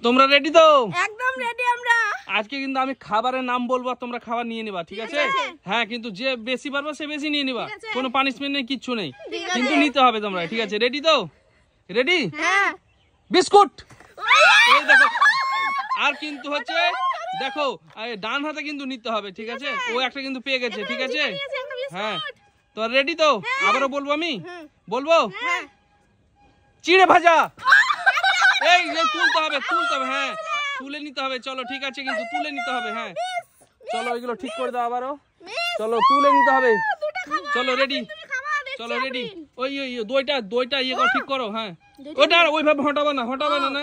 তোমরা রেডি তো? একদম রেডি আমরা। আজকে কিন্তু আমি খাবারের নাম বলবো, তোমরা খাবার নিয়ে নিবা, ঠিক আছে? হ্যাঁ, কিন্তু যে বেশি পারবে সে বেশি নিয়ে নিবা, কোনো পানিশমেন্ট নেই, কিচ্ছু নেই, কিন্তু নিতে হবে তোমরা, ঠিক আছে? রেডি তো? রেডি? হ্যাঁ। বিস্কুট। এই দেখো, আর কিন্তু হচ্ছে দেখো ডান হাতে কিন্তু নিতে হবে, ঠিক আছে? ও একটা কিন্তু পেয়ে গেছে, ঠিক আছে? হ্যাঁ, তো রেডি তো? আবারও বলবো আমি, বলবো চিড়ে ভাজা। এই তুলতে হবে, হ্যাঁ তুলে নিতে হবে, চলো ঠিক আছে, কিন্তু তুলে নিতে হবে। হ্যাঁ চলো, এগুলো ঠিক করে দাও আবারও, চলো তুলে নিতে হবে, চলো রেডি, চলো রেডি। ওই দইটা ইয়ে করো, ঠিক করো। হ্যাঁ, ওটা ওইভাবে হটাবা না না,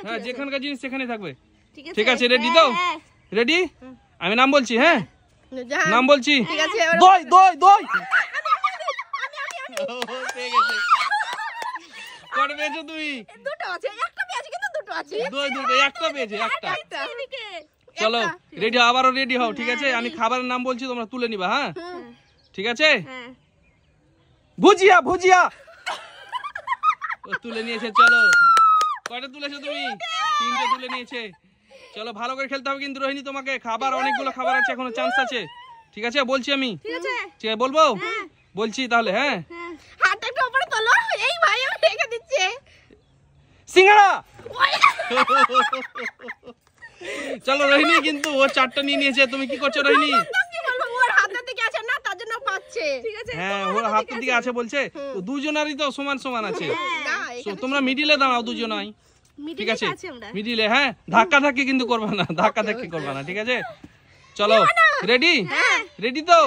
হ্যাঁ যেখানকার জিনিস সেখানে থাকবে, ঠিক আছে? রেডি তো? রেডি? আমি নাম বলছি, হ্যাঁ নাম বলছি, দই দই দই। পেয়ে গেছে। কটা পেয়েছো তুমি? দুটো আছে, একটা পেয়েছি কিন্তু দুটো আছে। দুটো, একটা পেয়েছে, একটা। চলো রেডি হও, আবারও রেডি হও, ঠিক আছে? আমি খাবারের নাম বলছি, তোমরা তুলে নিবা। হ্যাঁ ঠিক আছে? ভুজিয়া ভুজিয়া। ও তুলে নিয়েছে, চলো। কয়টা তুলেছো তুমি? 3টে তুলে নিয়েছে। চলো ভালো করে খেলতে হবে কিন্তু রোহিণী, তোমাকে খাবার অনেকগুলো খাবার আছে, এখনো চান্স আছে, ঠিক আছে? বলছি আমি, ঠিক আছে বলবো? বলছি তাহলে। হ্যাঁ, হাতটা একটু উপরে তোলো। এই ভাই আমি রেখে দিচ্ছি। সিঙ্গাড়া। চলো রোহিণী, কিন্তু ও 4টা নিয়ে নিয়েছে, তুমি কি করছো রোহিণী? ওর হাতের দিকে আছে না, তার জন্য পাচ্ছে, ঠিক আছে? হ্যাঁ, ওর হাতের দিকে আছে বলছে, দুজনেরই তো সমান সমান আছে। তোমরা মিডিলে দাঁড়াও দুজনাই, ঠিক আছে? মিডিলে। হ্যাঁ, ধাক্কা ধাক্কি কিন্তু করবে না, ঠিক আছে? চলো রেডি? রেডি তো?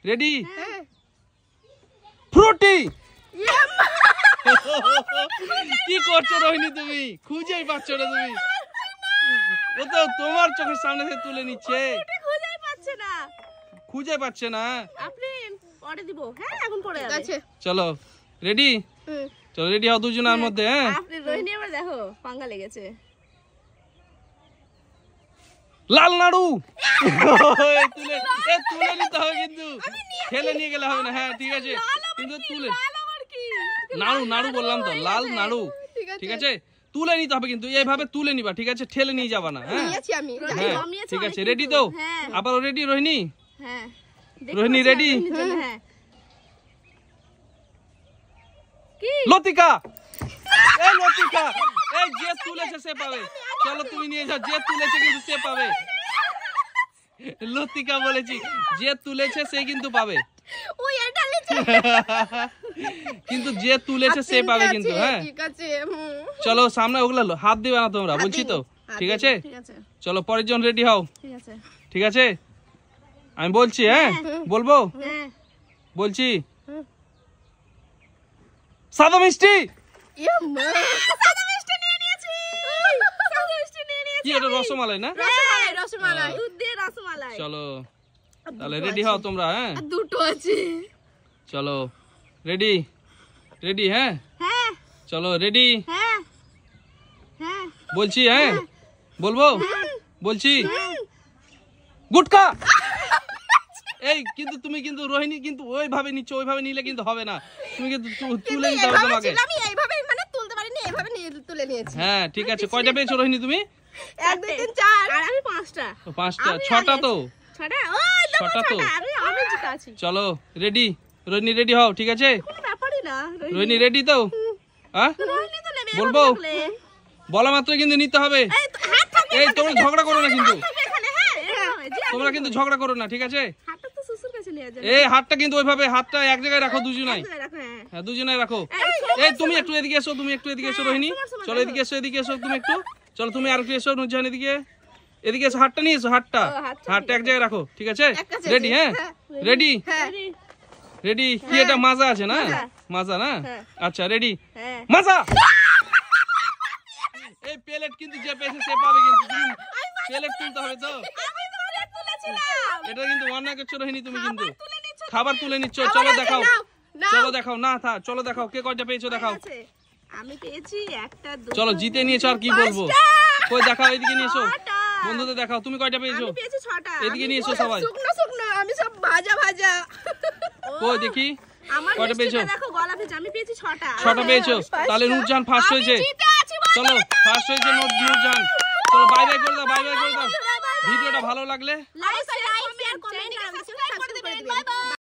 রেডি? ফ্রুটি। কি করছো রোহিণী তুমি? খুঁজেই পাচ্ছ না তুমি, ও তো তোমার চোখের সামনে থেকে তুলে নিচ্ছে, খুঁজে পাচ্ছে না। আপনি পরে দিব। হ্যাঁ, এখন পরে আছে। চলো রেডি? চলো রেডি হও দুজনের মধ্যে। হ্যাঁ, আপনি রোহিণী আবার দেখো পাঙ্গা লেগেছে। লাল নাড়ু। তুলে নিতে হবে, কিন্তু খেলে নিয়ে গেলে হবে না। হ্যাঁ ঠিক আছে, কিন্তু তুলে নাড়ু বললাম তো, লাল নাড়ু, ঠিক আছে? তুলে নিতে হবে, কিন্তু এইভাবে তুলে নিবা, ঠিক আছে? ঠেলে নিয়ে যাবা না। হ্যাঁ ঠিক আছে, রেডি তো? আবারও রেডি রোহিণী? হ্যাঁ রোহিণী রেডি? লতিকা। এই লতিকা, এই যে তুলেছে সে পাবে। চলো তুমি নিয়ে যাও, যে তুলেছে কিন্তু সে পাবে। লতিকা বলেছি, যে তুলেছে সে কিন্তু পাবে। ওই এটা লিখে, কিন্তু যে তুলেছে সে পাবে কিন্তু। হ্যাঁ ঠিক আছে। চলো সামনে, ওগুলো হাত দিবে না তোমরা, বলছি তো, ঠিক আছে? চলো পরের জন রেডি হও, ঠিক আছে? আমি বলছি, হ্যাঁ বলবো? বলছি সাদা মিষ্টি। কি এটা? রসমালাই না? রসমালাই, দুধ দিয়ে রসমালাই। চলো তাহলে রেডি হও তোমরা। হ্যাঁ, দুটো আছে। চলো রেডি? রেডি? হ্যাঁ চলো রেডি? বলছি, হ্যাঁ বলবো? বলছি গুটকা। এই কিন্তু তুমি কিন্তু রোহিণী কিন্তু ওইভাবে নিচ্ছ, ওইভাবে নিলে কিন্তু হবে না, তুমি কিন্তু তুলে নিতে হবে তোমাকে। আমি এইভাবে মানে তুলতে পারিনি, এইভাবে তুলে নিয়েছি। হ্যাঁ ঠিক আছে, কয়টা পেয়েছো রোহিণী তুমি? 1 2 3 4 আর আমি 5টা। 5টা, 6টা তো? 6টা, ওই দেখো 6টা তো। আমি জিতে আছি। চলো রেডি? রোহিণী রেডি হও, ঠিক আছে? কোনো ব্যাপারই না। রোহিণী রেডি তো? হ্যাঁ রোহিণী তো নেবে, বলবো? বলা মাত্র কিন্তু নিতে হবে। এই তোমরা ঝগড়া করো না কিন্তু, তোমরা কিন্তু ঝগড়া করো না, ঠিক আছে? এই হাতটা কিন্তু ওইভাবে, হাতটা এক জায়গায় রাখো দুজনাই। হ্যাঁ দুজনাই রাখো। এই তুমি একটু এদিকে এসো, রোহিণী চলো এদিকে এসো, তুমি একটু চলো, তুমি আর একটু এসো নুরজাহান, এদিকে এসো, হাতটা নিয়ে এসো, হাতটা এক জায়গায় রাখো, ঠিক আছে? রেডি? হ্যাঁ রেডি? রেডি? কি এটা মাজা আছে না? মাজা না? আচ্ছা রেডি? মাজা। এই প্লেট কিন্তু যে পেয়েছে সে পাবে, কিন্তু প্লেট তুলতে হবে তো। এটা কিন্তু অন্যায় করছো রোহিণী, তুমি কিন্তু খাবার তুলে নিচ্ছ। চলো দেখাও, না চলো দেখাও কে কয়টা পেয়েছো, দেখাও। আমি পেয়েছি একটা, চলো জিতে নিয়েছো, আর কি বলবো? কই দেখাও, এদিকে নিয়ে এসো, বন্ধুদের দেখাও তুমি কয়টা পেয়েছো। আমি পেয়েছি 6টা। এদিকে নিয়ে এসো সবাই। শুকনো আমি সব ভাজা। কই দেখি আমার কয়টা পেয়েছো। দেখো গলা ভেজা, আমি পেয়েছি 6টা। 6টা পেয়েছো, তাহলে নুরজাহান ফার্স্ট হয়েছে। জিতে আছি। চলো ফার্স্ট হয়েছে নূরজাহান। চলো বাই বাই করে দাও, বাই বাই করে দাও। ভিডিওটা ভালো লাগলে লাইক